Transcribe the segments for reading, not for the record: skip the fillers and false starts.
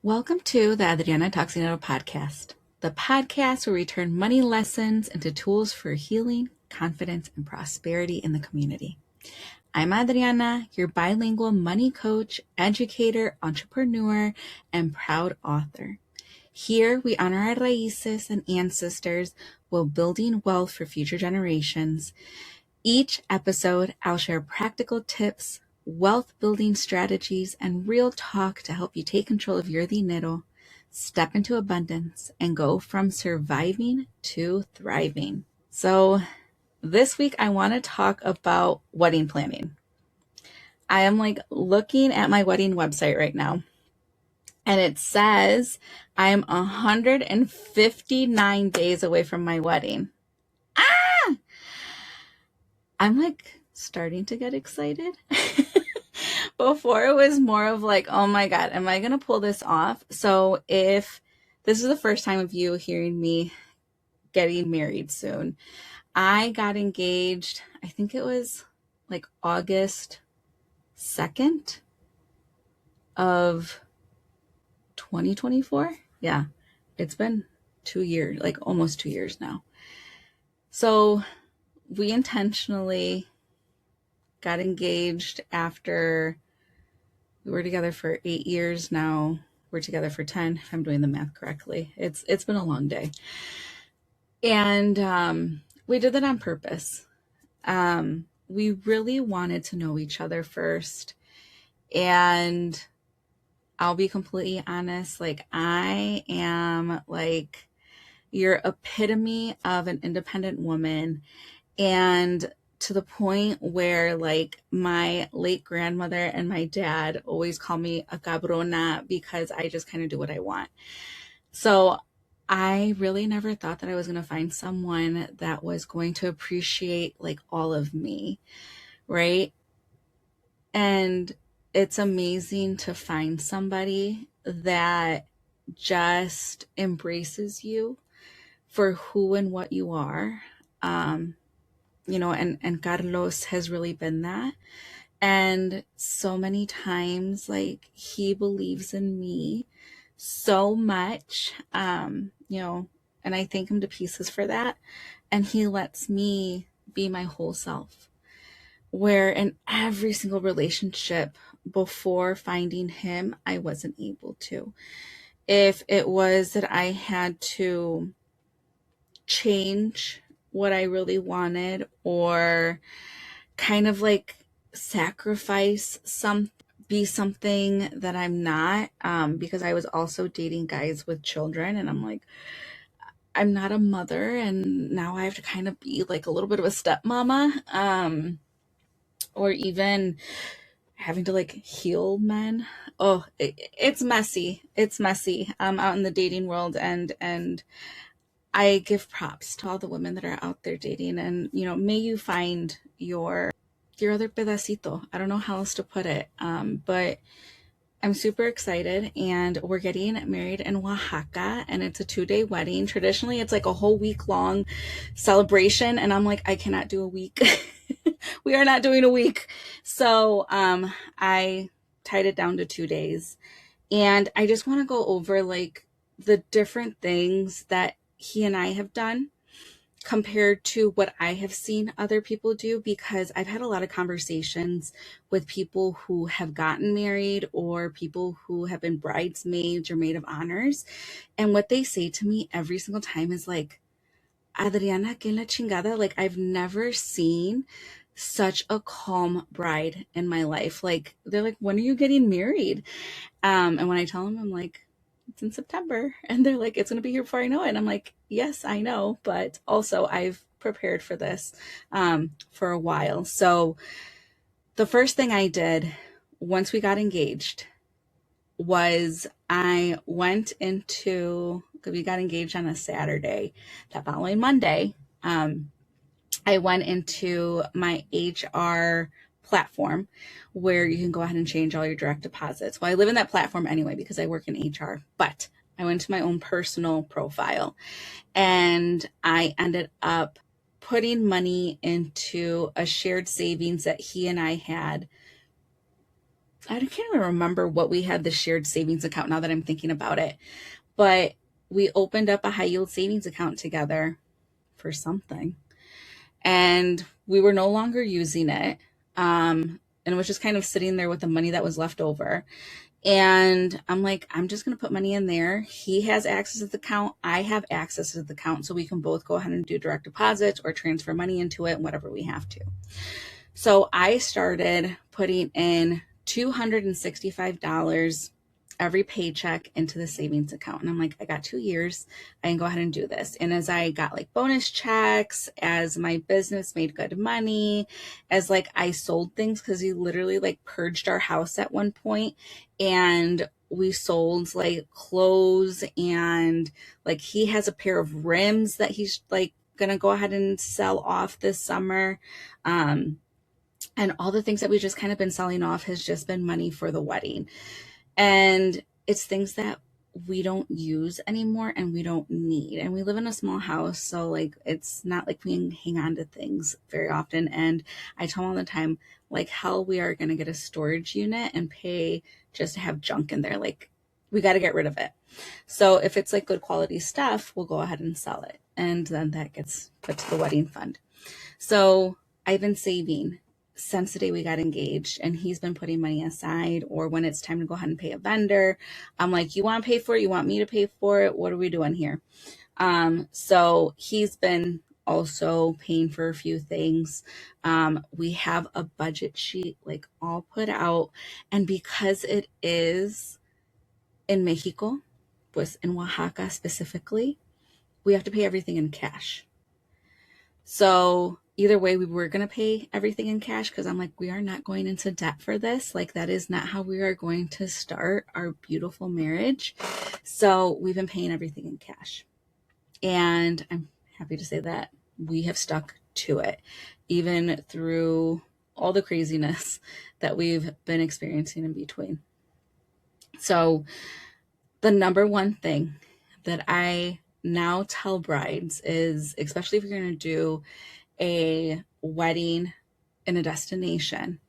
Welcome to the Adriana Talks Dinero podcast, the podcast where we turn money lessons into tools for healing, confidence, and prosperity in the community. I'm Adriana, your bilingual money coach, educator, entrepreneur, and proud author. Here, we honor our raíces and ancestors while building wealth for future generations. Each episode, I'll share practical tips, wealth building strategies, and real talk to help you take control of your dinero, step into abundance, and go from surviving to thriving. So this week, I want to talk about wedding planning. I am looking at my wedding website right now, and it says I'm 159 days away from my wedding. I'm starting to get excited. Before it was more of oh my God, am I going to pull this off? So if this is the first time of you hearing me getting married soon, I got engaged, I think it was August 2nd of 2024. Yeah, it's been 2 years, almost 2 years now. So we intentionally got engaged after we were together for 8 years now. We're together for 10, if I'm doing the math correctly. It's been a long day. And we did that on purpose. We really wanted to know each other first. And I'll be completely honest, I am your epitome of an independent woman. And to the point where my late grandmother and my dad always call me a cabrona because I just kind of do what I want. So I really never thought that I was going to find someone that was going to appreciate all of me, right? And it's amazing to find somebody that just embraces you for who and what you are. And Carlos has really been that. And so many times, he believes in me so much, and I thank him to pieces for that. And he lets me be my whole self. Where in every single relationship before finding him, I wasn't able to. If it was that I had to change what I really wanted or kind of sacrifice be something that I'm not, because I was also dating guys with children, and I'm not a mother, and now I have to kind of be a little bit of a stepmama, or even having to heal men. Oh, it's messy. It's messy out in the dating world, and I give props to all the women that are out there dating, and may you find your other pedacito. I don't know how else to put it, but I'm super excited, and we're getting married in Oaxaca, and it's a 2-day wedding. Traditionally, it's a whole week-long celebration, and I'm I cannot do a week. We are not doing a week. So I tied it down to 2 days, and I just want to go over the different things that he and I have done compared to what I have seen other people do, because I've had a lot of conversations with people who have gotten married or people who have been bridesmaids or maid of honors. And what they say to me every single time is Adriana, que la chingada, I've never seen such a calm bride in my life. They're when are you getting married? And when I tell them, I'm it's in September. And they're it's going to be here before I know it. And I'm yes, I know. But also I've prepared for this for a while. So the first thing I did once we got engaged was I went into, because we got engaged on a Saturday, that following Monday, I went into my HR platform where you can go ahead and change all your direct deposits. Well, I live in that platform anyway because I work in HR, but I went to my own personal profile, and I ended up putting money into a shared savings that he and I had I can't even remember what we had the shared savings account now that I'm thinking about it, but we opened up a high yield savings account together for something, and we were no longer using it. And it was just kind of sitting there with the money that was left over. And I'm like, I'm just going to put money in there. He has access to the account. I have access to the account. So we can both go ahead and do direct deposits or transfer money into it, whatever we have to. So I started putting in $265 every paycheck into the savings account. And I'm like, I got 2 years. I can go ahead and do this. And as I got like bonus checks, as my business made good money, as like I sold things, because he literally like purged our house at one point, and we sold like clothes, and like he has a pair of rims that he's like gonna go ahead and sell off this summer. And all the things that we've just kind of been selling off has just been money for the wedding. And it's things that we don't use anymore and we don't need. And we live in a small house, so like it's not like we can hang on to things very often. And I tell them all the time, like, hell, we are going to get a storage unit and pay just to have junk in there. Like, we got to get rid of it. So if it's like good quality stuff, we'll go ahead and sell it. And then that gets put to the wedding fund. So I've been saving since the day we got engaged, and he's been putting money aside, or when it's time to go ahead and pay a vendor, I'm like, you want to pay for it? You want me to pay for it? What are we doing here? So he's been also paying for a few things. We have a budget sheet like all put out, and because it is in Mexico, pues in Oaxaca specifically, we have to pay everything in cash. So either way, we were going to pay everything in cash, because I'm like, we are not going into debt for this. Like, that is not how we are going to start our beautiful marriage. So we've been paying everything in cash. And I'm happy to say that we have stuck to it, even through all the craziness that we've been experiencing in between. So the number one thing that I now tell brides is, especially if you're going to do a wedding in a destination,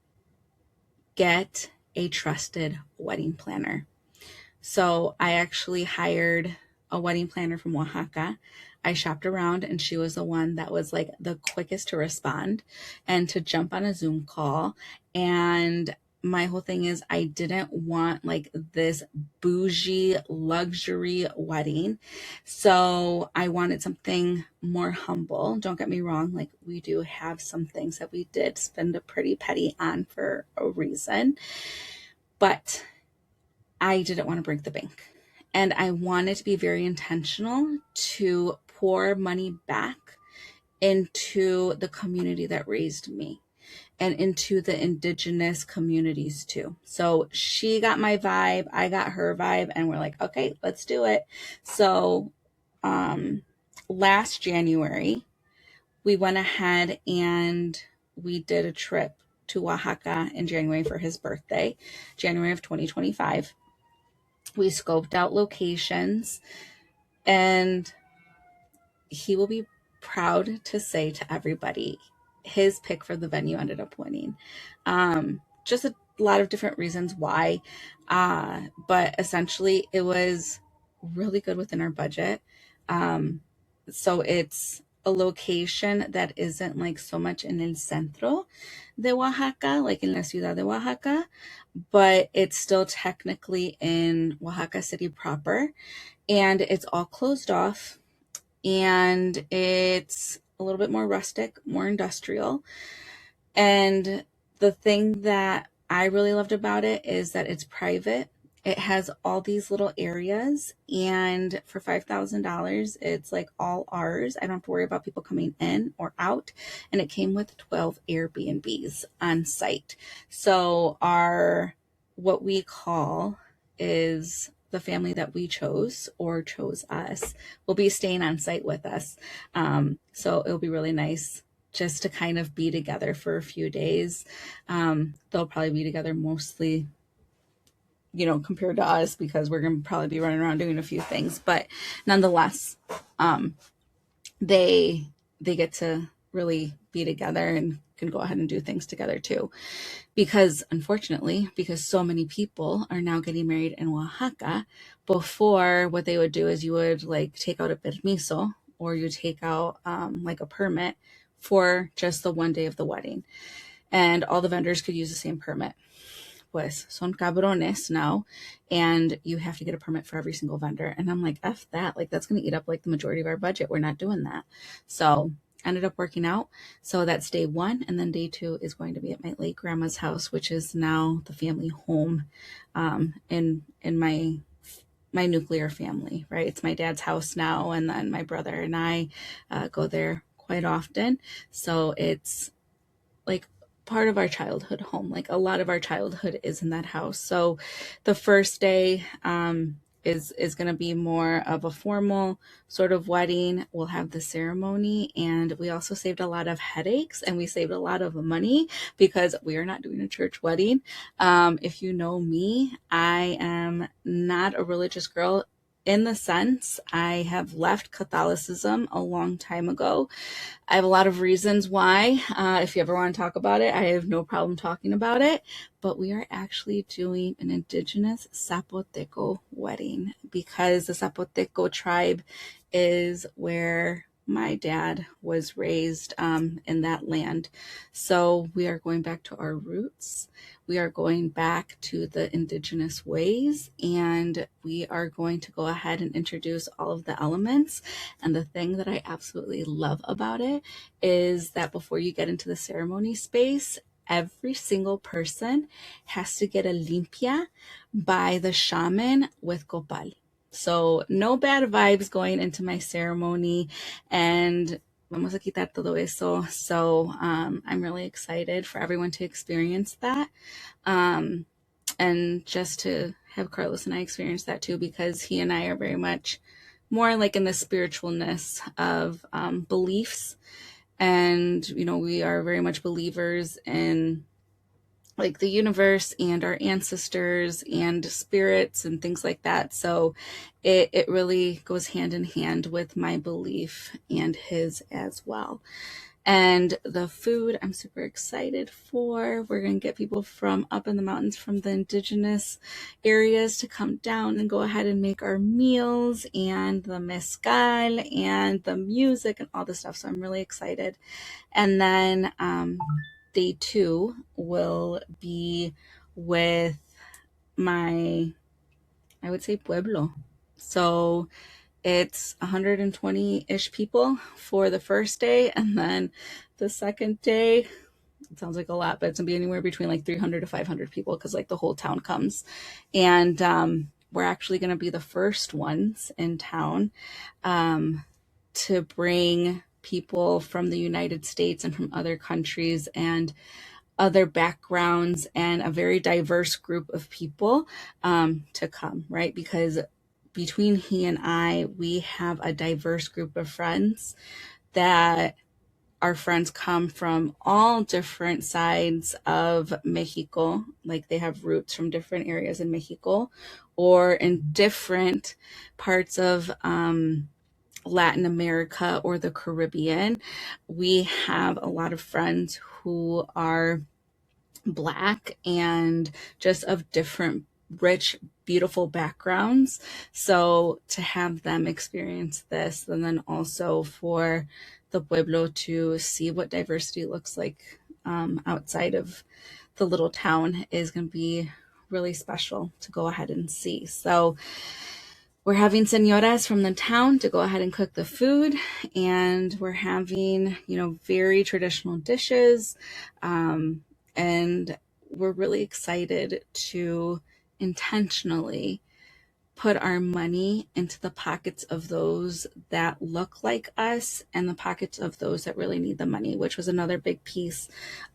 get a trusted wedding planner. So I actually hired a wedding planner from Oaxaca. I shopped around, and she was the one that was like the quickest to respond and to jump on a Zoom call. And my whole thing is, I didn't want like this bougie luxury wedding. So I wanted something more humble. Don't get me wrong. Like, we do have some things that we did spend a pretty penny on for a reason, but I didn't want to break the bank. And I wanted to be very intentional to pour money back into the community that raised me, and into the indigenous communities too. So she got my vibe, I got her vibe, and we're like, okay, let's do it. So last January, we went ahead and we did a trip to Oaxaca in January for his birthday, January of 2025. We scoped out locations, and he will be proud to say to everybody, his pick for the venue ended up winning. Just a lot of different reasons why, but essentially it was really good within our budget. So it's a location that isn't like so much in el centro de Oaxaca, like in la ciudad de Oaxaca, but it's still technically in Oaxaca City proper, and it's all closed off, and it's a little bit more rustic, more industrial. And the thing that I really loved about it is that it's private. It has all these little areas, and for $5,000, it's like all ours. I don't have to worry about people coming in or out. And it came with 12 Airbnbs on site. So what we call is the family that we chose or chose us will be staying on site with us. So it'll be really nice just to kind of be together for a few days. They'll probably be together mostly, compared to us, because we're going to probably be running around doing a few things, but nonetheless, they get to really be together and can go ahead and do things together too. Because unfortunately, because so many people are now getting married in Oaxaca, before what they would do is you would like take out a permiso, or you take out like a permit for just the one day of the wedding. And all the vendors could use the same permit. Pues son cabrones now, and you have to get a permit for every single vendor. And I'm like, F that. Like, that's going to eat up like the majority of our budget. We're not doing that. So ended up working out. So that's day one. And then day two is going to be at my late grandma's house, which is now the family home in my nuclear family, right? It's my dad's house now. And then my brother and I go there quite often. So it's like part of our childhood home. Like a lot of our childhood is in that house. So the first day is going to be more of a formal sort of wedding. We'll have the ceremony, and we also saved a lot of headaches, and we saved a lot of money because we are not doing a church wedding. If you know me, I am not a religious girl in the sense I have left Catholicism a long time ago. I have a lot of reasons why. If you ever want to talk about it, I have no problem talking about it. But we are actually doing an indigenous Zapoteco wedding because the Zapoteco tribe is where my dad was raised in that land. So we are going back to our roots. We are going back to the indigenous ways, and we are going to go ahead and introduce all of the elements. And the thing that I absolutely love about it is that before you get into the ceremony space, every single person has to get a limpia by the shaman with copal. So no bad vibes going into my ceremony, and vamos a quitar todo eso. So I'm really excited for everyone to experience that. And just to have Carlos and I experience that too, because he and I are very much more like in the spiritualness of beliefs. And, you know, we are very much believers in like the universe and our ancestors and spirits and things like that. So it really goes hand in hand with my belief and his as well. And the food I'm super excited for. We're going to get people from up in the mountains from the indigenous areas to come down and go ahead and make our meals, and the mezcal and the music and all the stuff. So I'm really excited. And then day two will be with my, I would say, pueblo. So it's 120-ish people for the first day, and then the second day, it sounds like a lot, but it's gonna be anywhere between like 300 to 500 people because like the whole town comes. And we're actually gonna be the first ones in town to bring people from the United States and from other countries and other backgrounds and a very diverse group of people to come, right? Because between he and I, we have a diverse group of friends that our friends come from all different sides of Mexico. Like they have roots from different areas in Mexico or in different parts of Latin America or the Caribbean. We have a lot of friends who are Black and just of different rich, beautiful backgrounds. So to have them experience this, and then also for the pueblo to see what diversity looks like outside of the little town is going to be really special to go ahead and see. So we're having senoras from the town to go ahead and cook the food, and we're having, you know, very traditional dishes. And we're really excited to intentionally put our money into the pockets of those that look like us and the pockets of those that really need the money, which was another big piece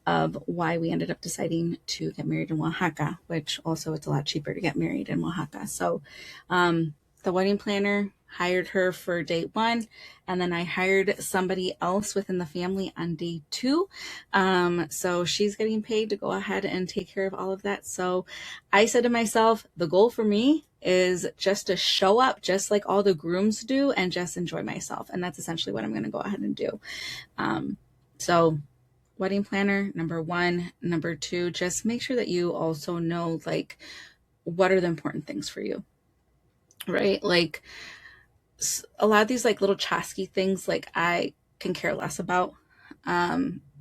of why we ended up deciding to get married in Oaxaca, which also it's a lot cheaper to get married in Oaxaca. So the wedding planner hired her for day one, and then I hired somebody else within the family on day two. So she's getting paid to go ahead and take care of all of that. So I said to myself, the goal for me is just to show up just like all the grooms do and just enjoy myself. And that's essentially what I'm going to go ahead and do. So wedding planner, number one. Number two, just make sure that you also know, like, what are the important things for you, right? Like, a lot of these like little chasky things, like I can care less about.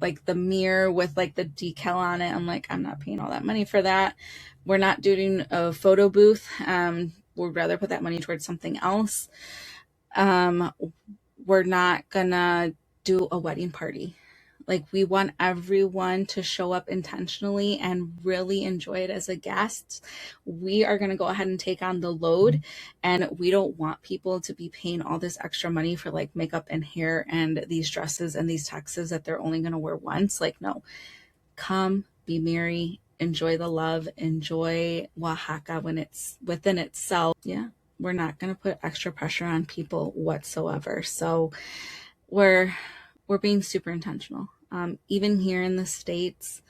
Like the mirror with like the decal on it, I'm like, I'm not paying all that money for that. We're not doing a photo booth. We'd rather put that money towards something else. Um, we're not gonna do a wedding party. Like, we want everyone to show up intentionally and really enjoy it as a guest. We are going to go ahead and take on the load, and we don't want people to be paying all this extra money for like makeup and hair and these dresses and these tuxes that they're only going to wear once. Like, no, come, be merry, enjoy the love, enjoy Oaxaca when it's within itself. Yeah, we're not going to put extra pressure on people whatsoever. So we're being super intentional. Even here in the States,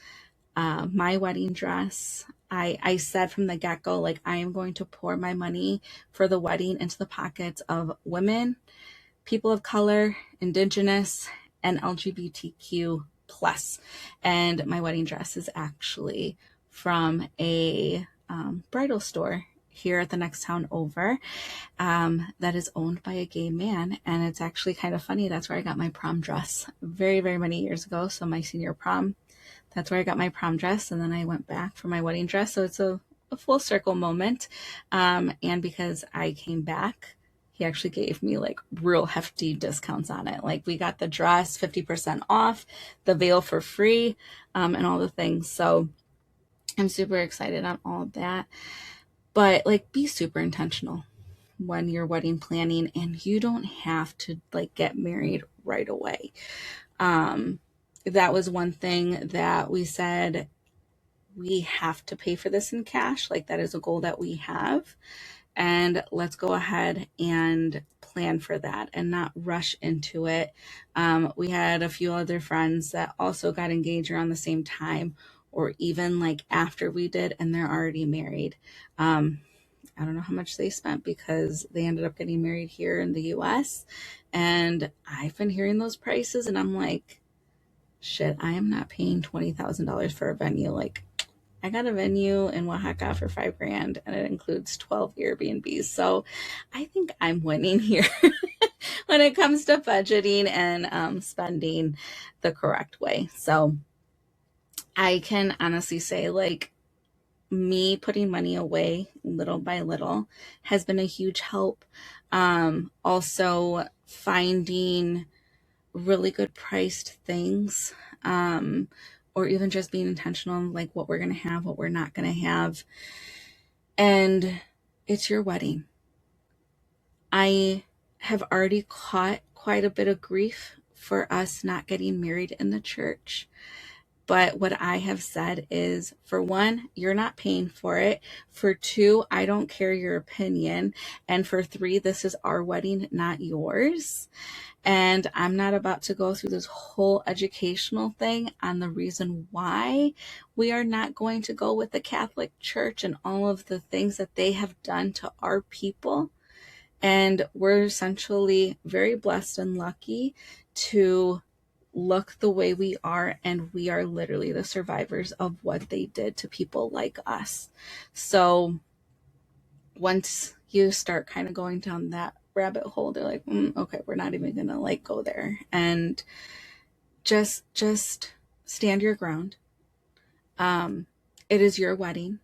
my wedding dress, I said from the get-go, like, I am going to pour my money for the wedding into the pockets of women, people of color, indigenous, and LGBTQ plus. And my wedding dress is actually from a bridal store here at the next town over, that is owned by a gay man. And it's actually kind of funny. That's where I got my prom dress very, very many years ago. So my senior prom, that's where I got my prom dress. And then I went back for my wedding dress. So it's a full circle moment. And because I came back, he actually gave me like real hefty discounts on it. Like, we got the dress 50% off, the veil for free, and all the things. So I'm super excited on all of that. But like, be super intentional when you're wedding planning, and you don't have to like get married right away. That was one thing that we said, we have to pay for this in cash. Like, that is a goal that we have. And let's go ahead and plan for that and not rush into it. We had a few other friends that also got engaged around the same time, or even like after we did, and they're already married. I don't know how much they spent because they ended up getting married here in the US. And I've been hearing those prices, and I'm like, shit, I am not paying $20,000 for a venue. Like, I got a venue in Oaxaca for $5,000, and it includes 12 Airbnbs. So I think I'm winning here when it comes to budgeting and spending the correct way. So I can honestly say, like, me putting money away little by little has been a huge help. Also finding really good priced things, or even just being intentional on like what we're going to have, what we're not going to have. And it's your wedding. I have already caught quite a bit of grief for us not getting married in the church. But what I have said is, for one, you're not paying for it. For two, I don't care your opinion. And for three, this is our wedding, not yours. And I'm not about to go through this whole educational thing on the reason why we are not going to go with the Catholic Church and all of the things that they have done to our people. And we're essentially very blessed and lucky to look the way we are, and we are literally the survivors of what they did to people like us. So once you start kind of going down that rabbit hole, they're like, okay, we're not even gonna like go there. And just stand your ground. It is your wedding.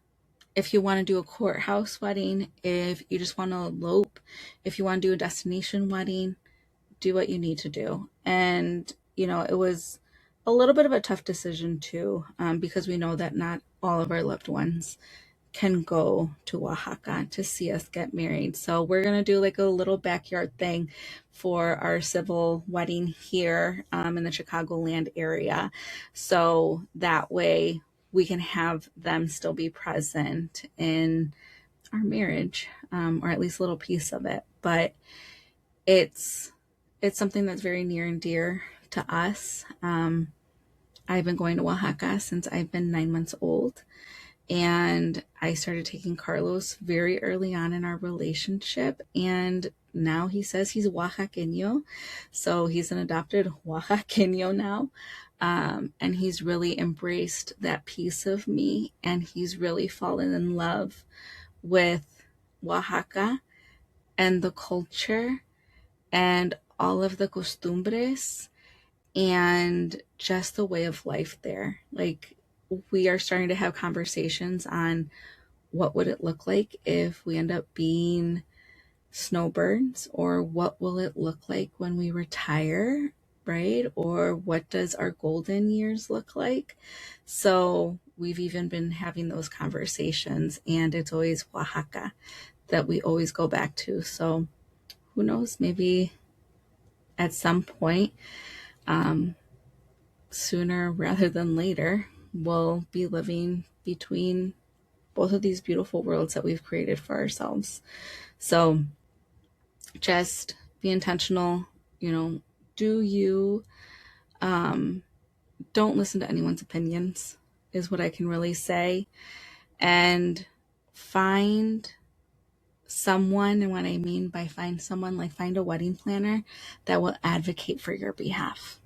If you want to do a courthouse wedding, if you just want to elope, if you want to do a destination wedding, do what you need to do. And it was a little bit of a tough decision too, because we know that not all of our loved ones can go to Oaxaca to see us get married. So we're going to do like a little backyard thing for our civil wedding here, in the Chicagoland area. So that way we can have them still be present in our marriage, or at least a little piece of it. But it's something that's very near and dear to us. I've been going to Oaxaca since I've been 9 months old. And I started taking Carlos very early on in our relationship. And now he says he's Oaxaqueño. So he's an adopted Oaxaqueño now. And he's really embraced that piece of me, and he's really fallen in love with Oaxaca and the culture and all of the costumbres and just the way of life there. Like, we are starting to have conversations on what would it look like if we end up being snowbirds, or what will it look like when we retire, right? Or what does our golden years look like? So we've even been having those conversations, and it's always Oaxaca that we always go back to. So who knows, maybe at some point, sooner rather than later, we'll be living between both of these beautiful worlds that we've created for ourselves. So just be intentional, do you, don't listen to anyone's opinions, is what I can really say. And find someone, and what I mean by find someone, like find a wedding planner that will advocate for your behalf.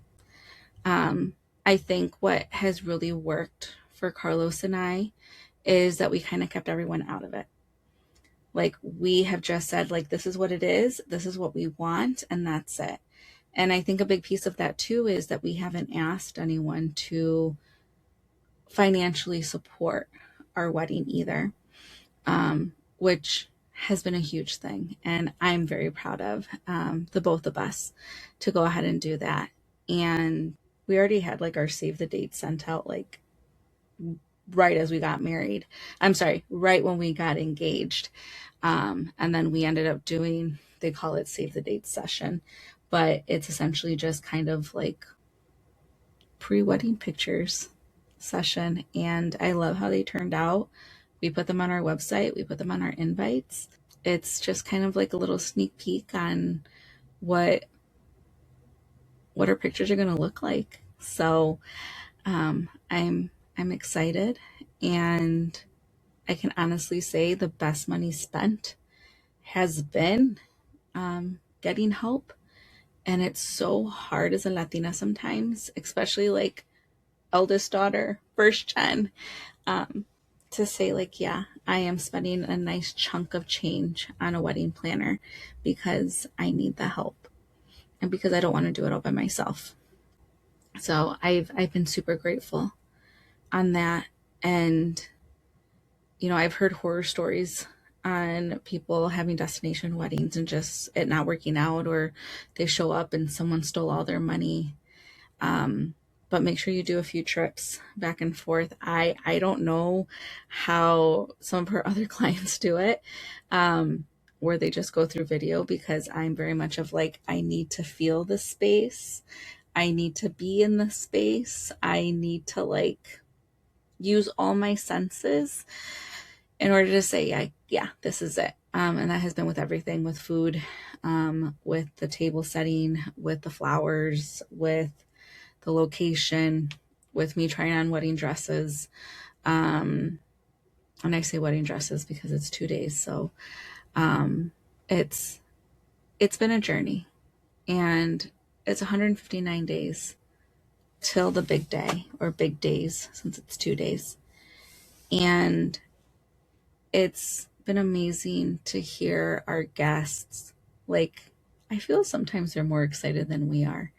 I think what has really worked for Carlos and I is that we kind of kept everyone out of it. Like, we have just said, like, this is what it is, this is what we want, and that's it. And I think a big piece of that too is that we haven't asked anyone to financially support our wedding either, which has been a huge thing. And I'm very proud of the both of us to go ahead and do that. And we already had like our save the date sent out like right as we got married. I'm sorry, right when we got engaged. And then we ended up doing, they call it save the date session, but it's essentially just kind of like pre-wedding pictures session. And I love how they turned out. We put them on our website, we put them on our invites. It's just kind of like a little sneak peek on what our pictures are going to look like. So I'm excited, and I can honestly say the best money spent has been getting help. And it's so hard as a Latina sometimes, especially like eldest daughter, first gen, to say like, yeah, I am spending a nice chunk of change on a wedding planner because I need the help and because I don't want to do it all by myself. So I've been super grateful on that. And, I've heard horror stories on people having destination weddings and just it not working out, or they show up and someone stole all their money. But make sure you do a few trips back and forth. I don't know how some of her other clients do it, where they just go through video, because I'm very much of like, I need to feel the space. I need to be in the space. I need to like use all my senses in order to say, yeah, this is it. And that has been with everything, with food, with the table setting, with the flowers, with the location, with me trying on wedding dresses. And I say wedding dresses because it's 2 days. So it's been a journey, and it's 159 days till the big day, or big days since it's 2 days. And it's been amazing to hear our guests. Like, I feel sometimes they're more excited than we are,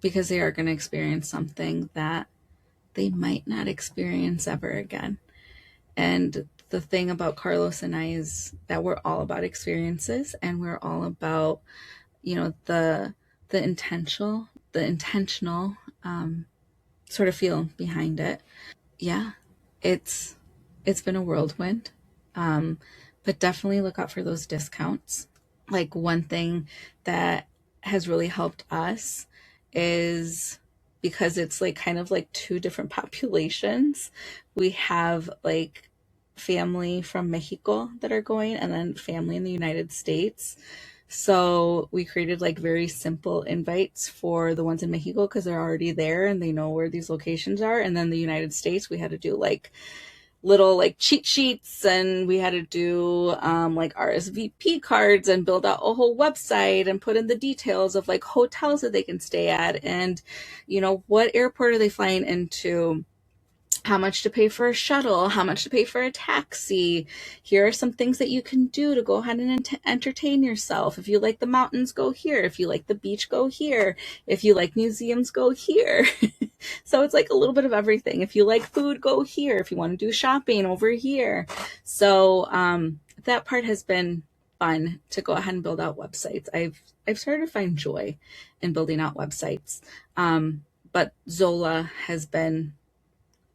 because they are going to experience something that they might not experience ever again. And the thing about Carlos and I is that we're all about experiences, and we're all about, the intentional sort of feel behind it. Yeah, it's been a whirlwind, but definitely look out for those discounts. Like, one thing that has really helped us is, because it's like kind of like two different populations. We have like family from Mexico that are going, and then family in the United States. So we created like very simple invites for the ones in Mexico because they're already there and they know where these locations are. And then the United States, we had to do like little like cheat sheets, and we had to do like RSVP cards and build out a whole website and put in the details of like hotels that they can stay at, and what airport are they flying into, how much to pay for a shuttle, how much to pay for a taxi. Here are some things that you can do to go ahead and entertain yourself. If you like the mountains, go here. If you like the beach, go here. If you like museums, go here. So it's like a little bit of everything. If you like food, go here. If you want to do shopping, over here. So that part has been fun, to go ahead and build out websites. I've started to find joy in building out websites. But Zola has been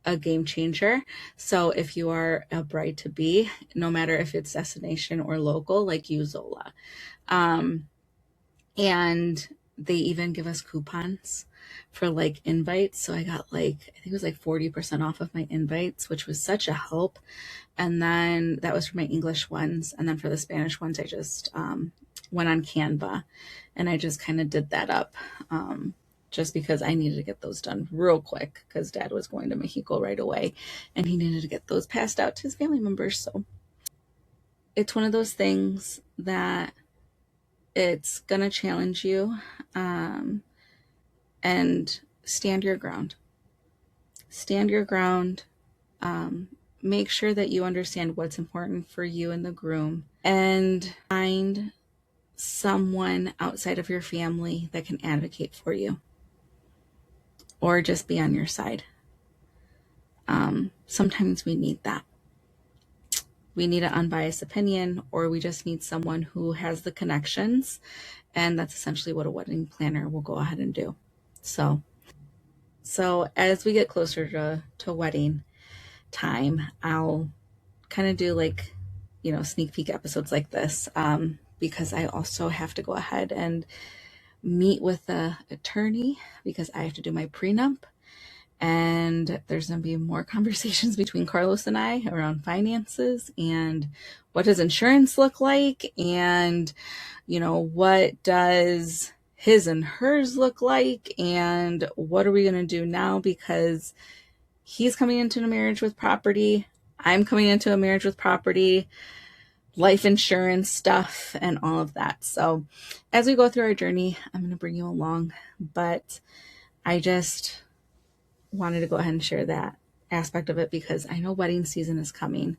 a game changer. So if you are a bride to be, no matter if it's destination or local, like, use Zola. And they even give us coupons for like invites. So I got like, I think it was like 40% off of my invites, which was such a help. And then that was for my English ones. And then for the Spanish ones, I just went on Canva and I just kind of did that up. Just because I needed to get those done real quick, because Dad was going to Mexico right away and he needed to get those passed out to his family members. So it's one of those things that it's going to challenge you, and stand your ground. Stand your ground. Make sure that you understand what's important for you and the groom, and find someone outside of your family that can advocate for you, or just be on your side. Sometimes we need that. We need an unbiased opinion, or we just need someone who has the connections. And that's essentially what a wedding planner will go ahead and do. So as we get closer to wedding time, I'll kind of do like, sneak peek episodes like this, because I also have to go ahead and meet with the attorney, because I have to do my prenup. And there's going to be more conversations between Carlos and I around finances and what does insurance look like, and, what does his and hers look like, and what are we going to do now, because he's coming into a marriage with property, I'm coming into a marriage with property, life insurance stuff, and all of that. So as we go through our journey, I'm going to bring you along, but I just wanted to go ahead and share that aspect of it, because I know wedding season is coming,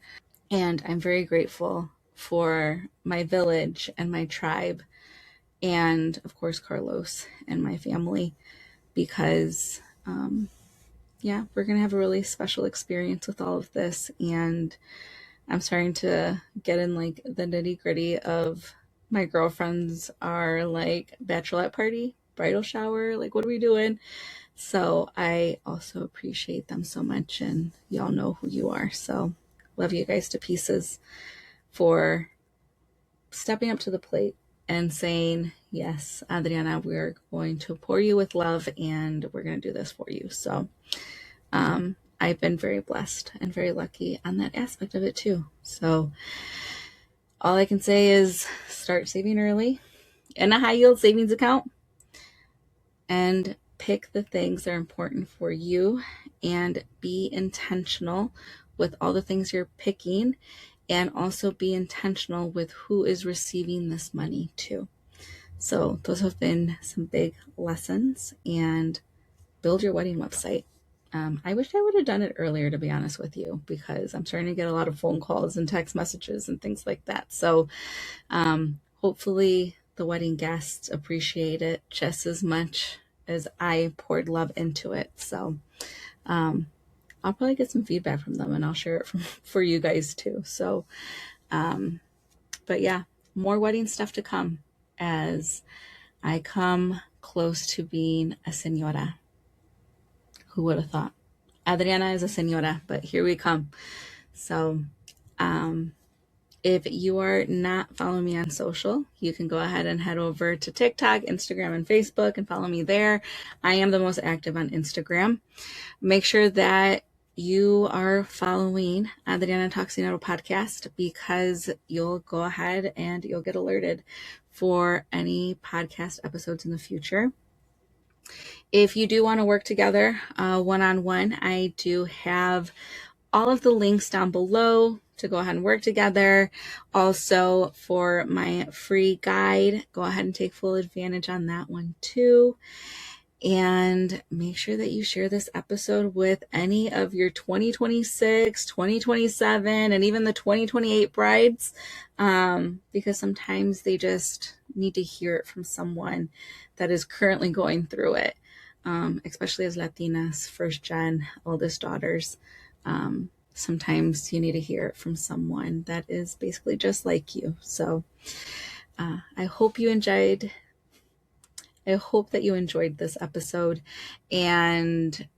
and I'm very grateful for my village and my tribe, and of course Carlos and my family, because we're gonna have a really special experience with all of this. And I'm starting to get in like the nitty gritty of my girlfriends are like bachelorette party, bridal shower, like what are we doing? So I also appreciate them so much, and y'all know who you are. So love you guys to pieces for stepping up to the plate and saying, yes, Adriana, we're going to pour you with love and we're going to do this for you. So I've been very blessed and very lucky on that aspect of it too. So all I can say is start saving early in a high yield savings account, and pick the things that are important for you, and be intentional with all the things you're picking, and also be intentional with who is receiving this money too. So those have been some big lessons. And build your wedding website. I wish I would have done it earlier, to be honest with you, because I'm starting to get a lot of phone calls and text messages and things like that. So hopefully the wedding guests appreciate it just as much as I poured love into it. So I'll probably get some feedback from them, and I'll share it for you guys too. So, but yeah, more wedding stuff to come as I come close to being a señora. Who would have thought? Adriana is a señora, but here we come. So, if you are not following me on social, you can go ahead and head over to TikTok, Instagram, and Facebook and follow me there. I am the most active on Instagram. Make sure that you are following Adriana Talks Dinero podcast, because you'll go ahead and you'll get alerted for any podcast episodes in the future. If you do want to work together one-on-one, I do have all of the links down below to go ahead and work together. Also, for my free guide, go ahead and take full advantage on that one too. And make sure that you share this episode with any of your 2026, 2027, and even the 2028 brides, because sometimes they just need to hear it from someone that is currently going through it, especially as Latinas, first gen, oldest daughters. Sometimes you need to hear it from someone that is basically just like you. So I hope that you enjoyed this episode. And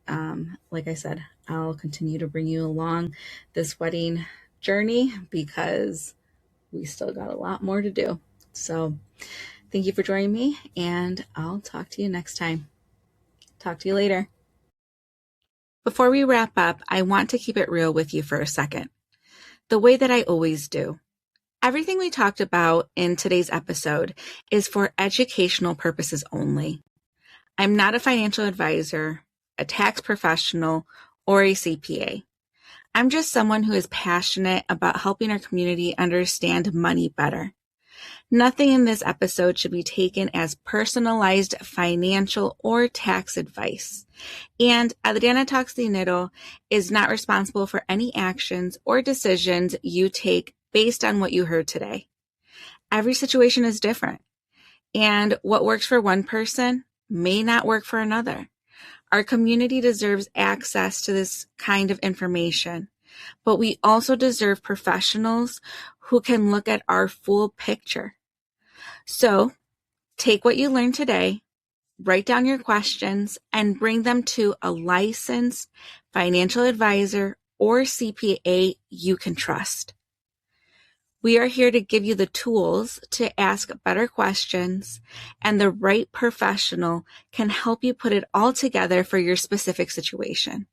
like I said, I'll continue to bring you along this wedding journey because we still got a lot more to do. So thank you for joining me, and I'll talk to you next time. Talk to you later. Before we wrap up, I want to keep it real with you for a second, the way that I always do. Everything we talked about in today's episode is for educational purposes only. I'm not a financial advisor, a tax professional, or a CPA. I'm just someone who is passionate about helping our community understand money better. Nothing in this episode should be taken as personalized financial or tax advice. And Adriana Talks Dinero is not responsible for any actions or decisions you take based on what you heard today. Every situation is different, and what works for one person may not work for another. Our community deserves access to this kind of information, but we also deserve professionals who can look at our full picture. So take what you learned today, write down your questions, and bring them to a licensed financial advisor or CPA you can trust. We are here to give you the tools to ask better questions, and the right professional can help you put it all together for your specific situation.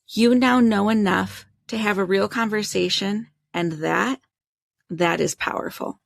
You now know enough to have a real conversation, and that is powerful.